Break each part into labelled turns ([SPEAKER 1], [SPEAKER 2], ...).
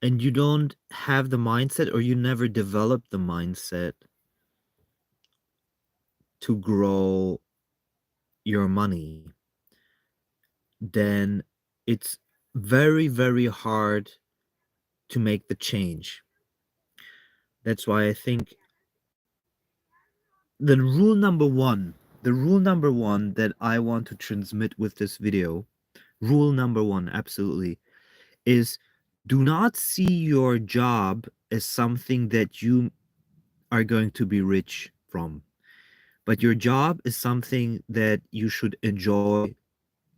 [SPEAKER 1] and you don't have the mindset, or you never develop the mindset to grow your money, then it's very, very hard to make the change. That's why I think the rule number one that I want to transmit with this video, rule number one, absolutely, is do not see your job as something that you are going to be rich from. But your job is something that you should enjoy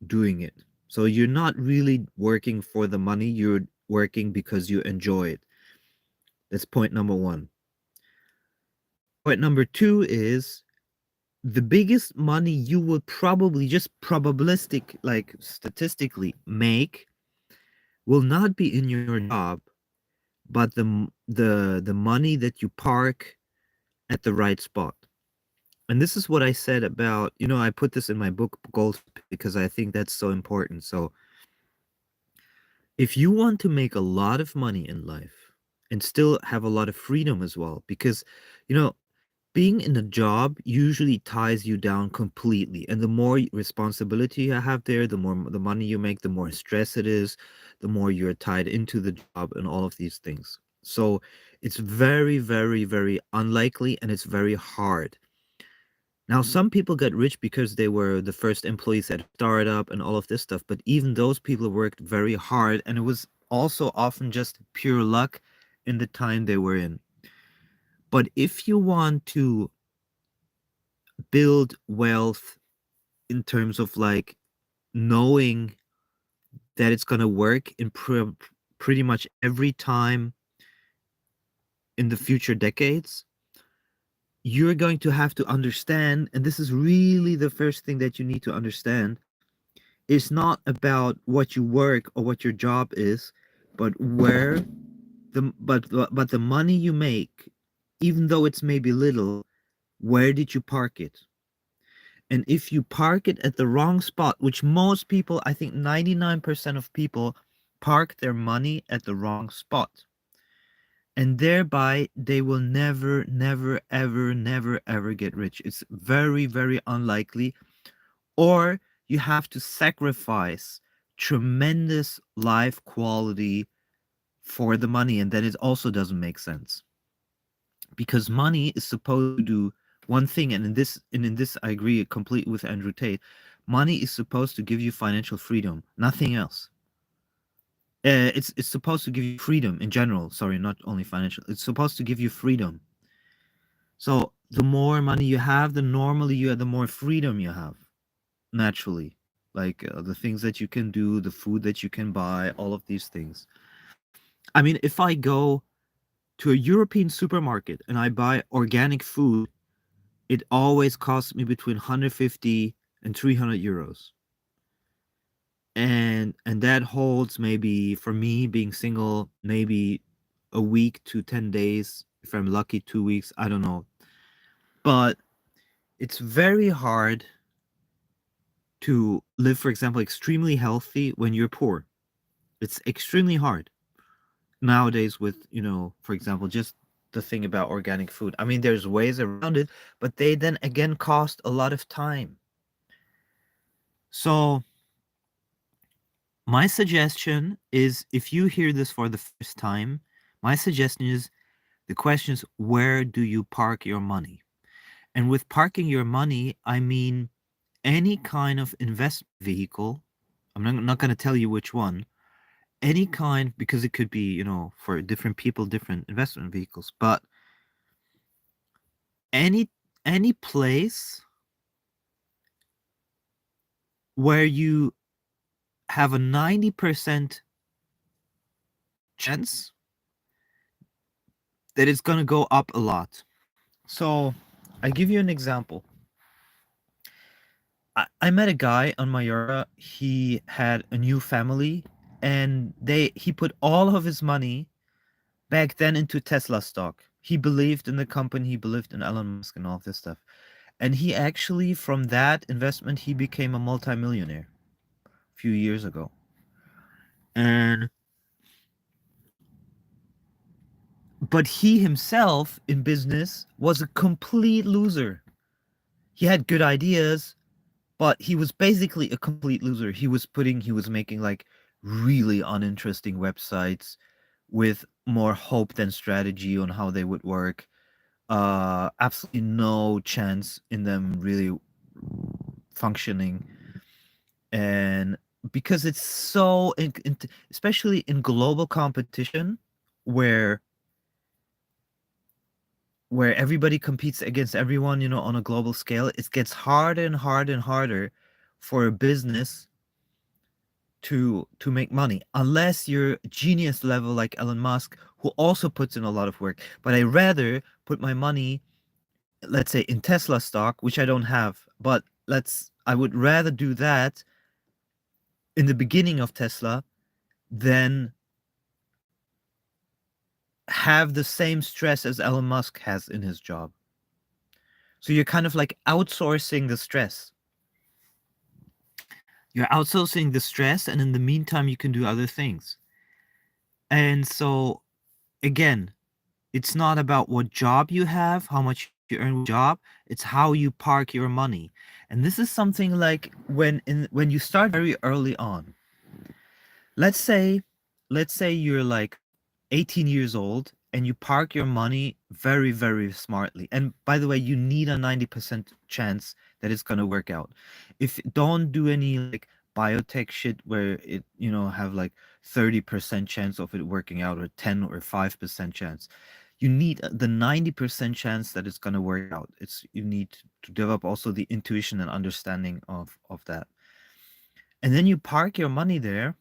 [SPEAKER 1] doing it. So you're not really working for the money, you're working because you enjoy it. That's point number one. Point number two is the biggest money you will probably, just probabilistic, like statistically, make will not be in your job, but the money that you park at the right spot. And this is what I said about, I put this in my book Gold because I think that's so important. So if you want to make a lot of money in life and still have a lot of freedom as well, because, you know, being in a job usually ties you down completely. And the more responsibility you have there, the more the money you make, the more stress it is, the more you're tied into the job and all of these things. So it's very, very, very unlikely, and it's very hard. Now, some people get rich because they were the first employees at a startup and all of this stuff, but even those people worked very hard, and it was also often just pure luck in the time they were in. But if you want to build wealth in terms of like knowing that it's going to work in pretty much every time in the future decades, you're going to have to understand, and this is really the first thing that you need to understand. It's not about what you work or what your job is, but where but the money you make, even though it's maybe little, where did you park it? And if you park it at the wrong spot, which most people, I think 99% of people park their money at the wrong spot, and thereby they will never, never, ever, never, ever get rich. It's very, very unlikely. Or you have to sacrifice tremendous life quality for the money, and then it also doesn't make sense, because money is supposed to do one thing. And in this I agree completely with Andrew Tate. Money is supposed to give you financial freedom, nothing else. It's supposed to give you freedom in general. Sorry, not only financial. It's supposed to give you freedom. So the more money you have, the more freedom you have, naturally. Like the things that you can do, the food that you can buy, all of these things. I mean, if I go to a European supermarket and I buy organic food, it always costs me between 150 and 300 euros. And that holds, maybe for me being single, maybe a week to 10 days, if I'm lucky 2 weeks, I don't know. But it's very hard to live, for example, extremely healthy when you're poor. It's extremely hard nowadays with, for example, just the thing about organic food. I mean, there's ways around it, but they then again cost a lot of time. So my suggestion is, if you hear this for the first time, my suggestion is, the question is, where do you park your money? And with parking your money, I mean any kind of investment vehicle. I'm not going to tell you which one. Any kind, because it could be, for different people, different investment vehicles. But any any place where you have a 90% chance that it's going to go up a lot. So I give you an example. I met a guy on Mallorca. He had a new family, and he put all of his money back then into Tesla stock. He believed in the company, he believed in Elon Musk and all of this stuff. And he actually, from that investment, he became a multimillionaire a few years ago. And But he himself in business was a complete loser. He had good ideas, but he was basically a complete loser. He was making like really uninteresting websites with more hope than strategy on how they would work. Absolutely no chance in them really functioning. And because it's so especially in global competition where everybody competes against everyone, you know, on a global scale, it gets harder and harder and harder for a business to make money unless you're genius level like Elon Musk, who also puts in a lot of work. But I rather put my money, let's say, in Tesla stock, which I don't have, but I would rather do that in the beginning of Tesla than have the same stress as Elon Musk has in his job. So you're kind of like outsourcing the stress. You're outsourcing the stress, and in the meantime, you can do other things. And so, again, it's not about what job you have, how much you earn with job. It's how you park your money. And this is something like when you start very early on. Let's say, you're like 18 years old and you park your money very, very smartly. And by the way, you need a 90% chance that it's going to work out. If don't do any like biotech shit where it, you know, have like 30% chance of it working out or 10 or 5% chance. You need the 90% chance that it's going to work out. It's you need to develop also the intuition and understanding of that. And then you park your money there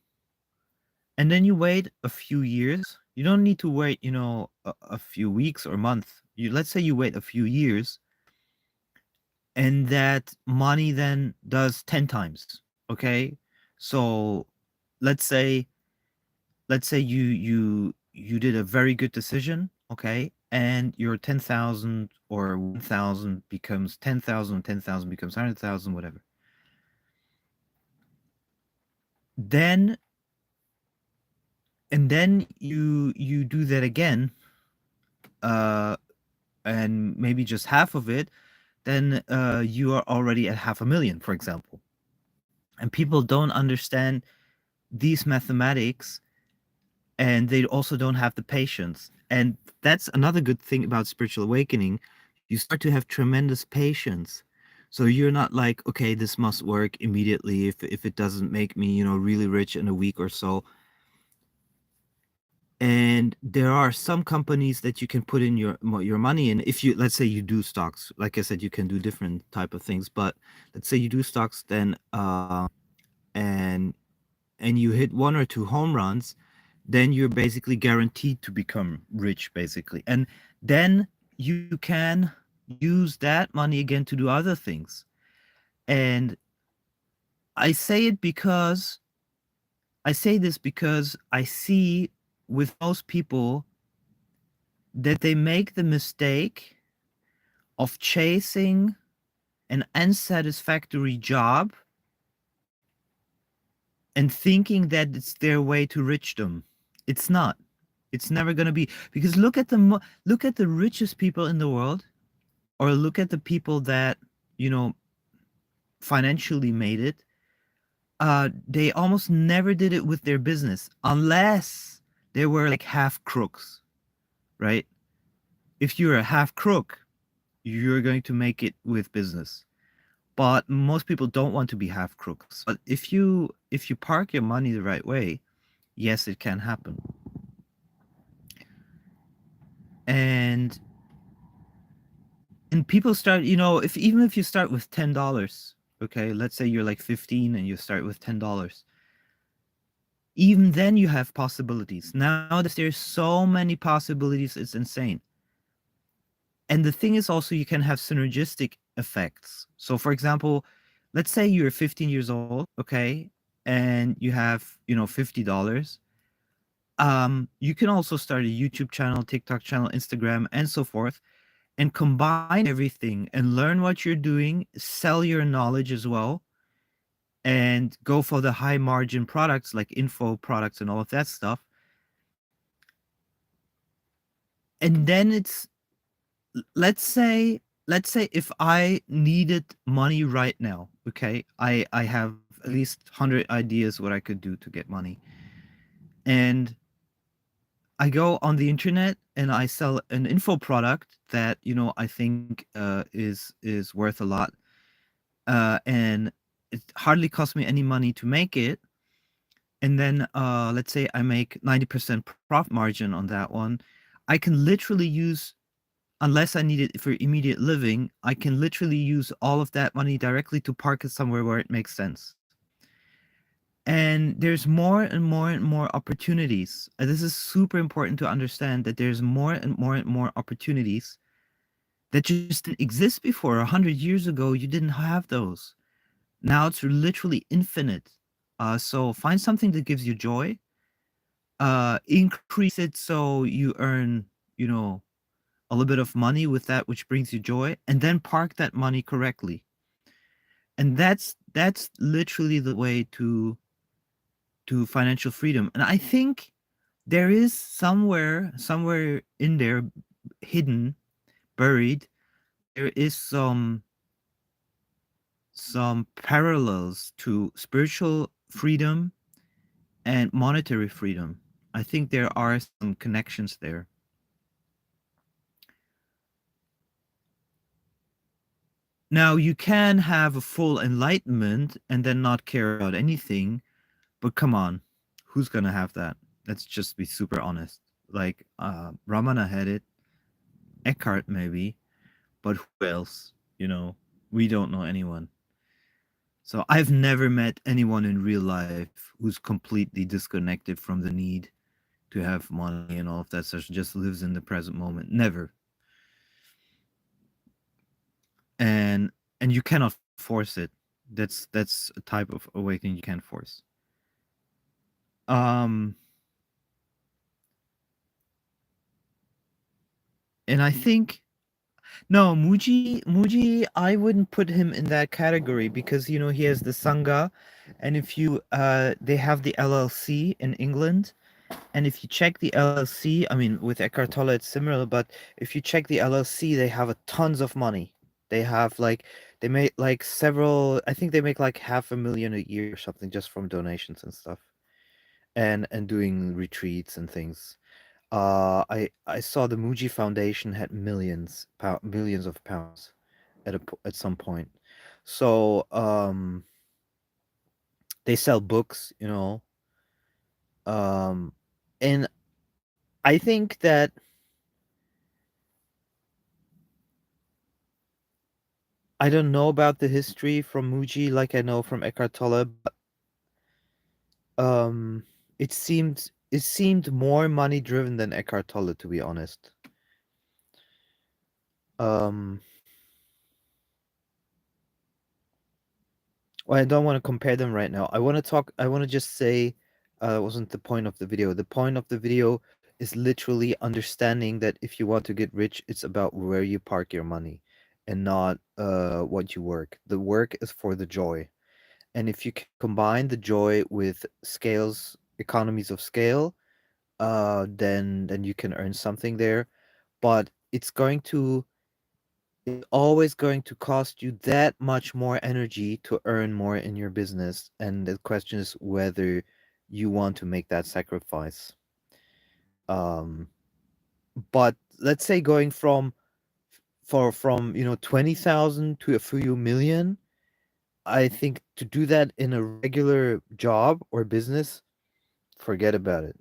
[SPEAKER 1] and then you wait a few years. You don't need to wait, you know, a few weeks or months. You let's say you wait a few years, and that money then does 10 times. Okay, so let's say you did a very good decision. Okay, and your 10,000 or 1,000 becomes 10,000, 10,000 becomes 100,000, whatever. Then then you do that again, uh and maybe just half of it, then you are already at 500,000, for example. And people don't understand these mathematics, and they also don't have the patience. And that's another good thing about spiritual awakening. You start to have tremendous patience. So you're not like, okay, this must work immediately. If it doesn't make me, you know, really rich in a week or so, and there are some companies that you can put in your money in. If you, let's say you do stocks, like I said, you can do different type of things, but let's say you do stocks, then and you hit one or two home runs, then you're basically guaranteed to become rich, basically. And then you can use that money again to do other things. And I say it because I say this because I see with most people that they make the mistake of chasing an unsatisfactory job and thinking that it's their way to richdom. It's not. It's never going to be, because look at the richest people in the world, or look at the people that, you know, financially made it. They almost never did it with their business unless they were like half crooks, right? If you're a half crook, you're going to make it with business. But most people don't want to be half crooks. But if you park your money the right way, yes, it can happen. And people start, you know, if even if you start with $10, okay, let's say you're like 15 and you start with $10, even then you have possibilities. Now there's so many possibilities, it's insane. And the thing is also, you can have synergistic effects. So for example, let's say you're 15 years old, okay, and you have, you know, $50. You can also start a YouTube channel, TikTok channel, Instagram, and so forth, and combine everything and learn what you're doing, sell your knowledge as well, and go for the high margin products like info products and all of that stuff. and then it's, let's say, if I needed money right now, okay, I have at least 100 ideas what I could do to get money, and I go on the internet and I sell an info product that, I think is worth a lot, and it hardly costs me any money to make it. And then let's say I make 90% profit margin on that one. I can literally use, unless I need it for immediate living, I can literally use all of that money directly to park it somewhere where it makes sense. And there's more and more and more opportunities. And this is super important to understand, that there's more and more and more opportunities that just didn't exist before. 100 years ago, you didn't have those. Now it's literally infinite. So find something that gives you joy, increase it so you earn, you know, a little bit of money with that which brings you joy, and then park that money correctly. And that's literally the way to financial freedom. And I think there is somewhere in there, hidden, buried, there is some parallels to spiritual freedom and monetary freedom. I think there are some connections there. Now, you can have a full enlightenment and then not care about anything, but come on, who's gonna have that? Let's just be super honest. Like, Ramana had it, Eckhart maybe, but who else? We don't know anyone. So I've never met anyone in real life who's completely disconnected from the need to have money and all of that such, just lives in the present moment. Never. And you cannot force it. That's a type of awakening you can't force. Um and I think, no, Mooji, I wouldn't put him in that category, because he has the Sangha, and if you they have the LLC in England, and if you check the LLC, I mean, with Eckhart Tolle it's similar, but if you check the LLC, they have a tons of money. They have like, they make like several, I think they make like 500,000 a year or something, just from donations and stuff, and doing retreats and things. I saw the Mooji Foundation had millions of pounds at some point. So they sell books, um, and I think that I don't know about the history from Mooji like I know from Eckhart Tolle, but um, it seemed more money driven than Eckhart Tolle, to be honest. Um, Well, I don't want to compare them right now. I want to just say, it wasn't the point of the video. The point of the video is literally understanding that if you want to get rich, it's about where you park your money and not what you work. The work is for the joy. And if you can combine the joy with economies of scale, then you can earn something there. But it's always going to cost you that much more energy to earn more in your business. And the question is whether you want to make that sacrifice. Um, but let's say going from 20,000 to a few million, I think to do that in a regular job or business, forget about it.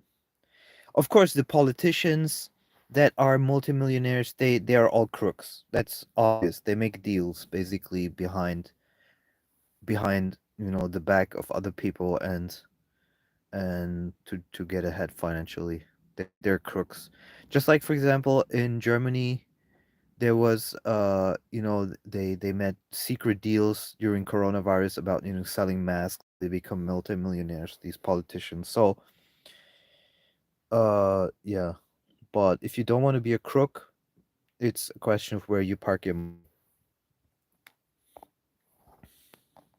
[SPEAKER 1] Of course, the politicians that are multimillionaires, they are all crooks. That's obvious. They make deals basically behind the back of other people, and to get ahead financially. They're crooks. Just like, for example, in Germany, there was they met secret deals during coronavirus about selling masks. They become multimillionaires, these politicians. So yeah, but if you don't want to be a crook, it's a question of where you park your money.